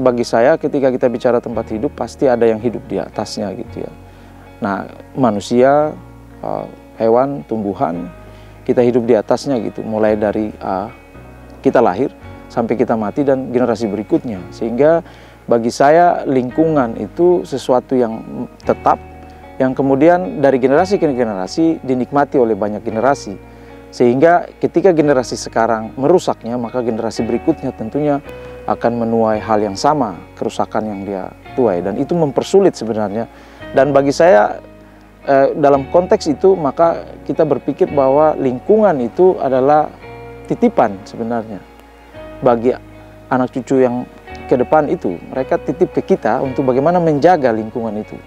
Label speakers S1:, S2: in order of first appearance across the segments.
S1: bagi saya ketika kita bicara tempat hidup pasti ada yang hidup di atasnya gitu ya. Nah, manusia, hewan, tumbuhan, kita hidup di atasnya gitu, mulai dari kita lahir sampai kita mati dan generasi berikutnya. Sehingga bagi saya lingkungan itu sesuatu yang tetap, yang kemudian dari generasi ke generasi dinikmati oleh banyak generasi. Sehingga ketika generasi sekarang merusaknya, maka generasi berikutnya tentunya akan menuai hal yang sama, kerusakan yang dia tuai. Dan itu mempersulit sebenarnya. Dan bagi saya dalam konteks itu maka kita berpikir bahwa lingkungan itu adalah titipan sebenarnya. Bagi anak cucu yang ke depan itu, mereka titip ke kita untuk bagaimana menjaga lingkungan itu.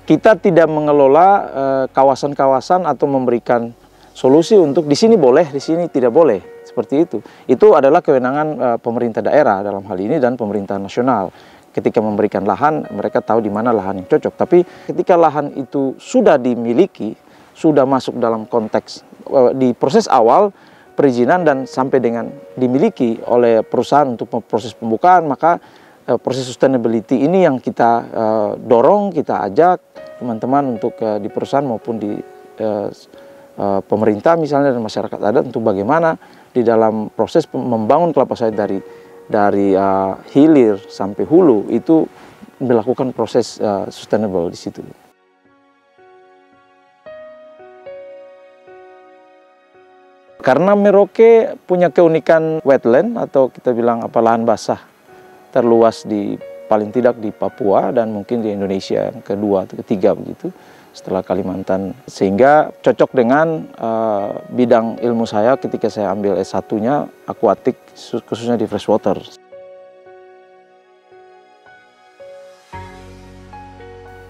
S1: Kita tidak mengelola kawasan-kawasan atau memberikan solusi untuk di sini boleh, di sini tidak boleh. Seperti itu. Itu adalah kewenangan pemerintah daerah dalam hal ini dan pemerintah nasional. Ketika memberikan lahan, mereka tahu di mana lahan yang cocok. Tapi ketika lahan itu sudah dimiliki, sudah masuk dalam konteks di proses awal perizinan dan sampai dengan dimiliki oleh perusahaan untuk proses pembukaan, maka proses sustainability ini yang kita dorong, kita ajak teman-teman untuk di perusahaan maupun di pemerintah misalnya dan masyarakat adat untuk bagaimana di dalam proses membangun kelapa sawit dari hilir sampai hulu itu melakukan proses sustainable di situ. Karena Merauke punya keunikan wetland atau kita bilang lahan basah terluas paling tidak di Papua dan mungkin di Indonesia yang kedua atau ketiga begitu setelah Kalimantan, sehingga cocok dengan bidang ilmu saya ketika saya ambil S1-nya akuatik khususnya di freshwater.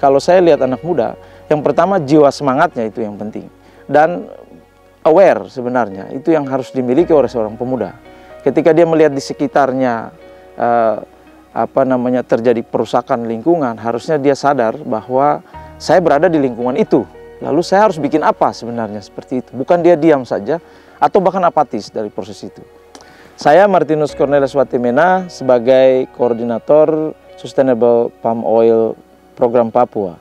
S1: Kalau saya lihat anak muda, yang pertama jiwa semangatnya itu yang penting dan aware sebenarnya itu yang harus dimiliki oleh seorang pemuda. Ketika dia melihat di sekitarnya terjadi perusakan lingkungan, harusnya dia sadar bahwa saya berada di lingkungan itu, lalu saya harus bikin apa sebenarnya seperti itu. Bukan dia diam saja atau bahkan apatis dari proses itu. Saya Martinus Cornelis Watimena sebagai koordinator Sustainable Palm Oil Program Papua.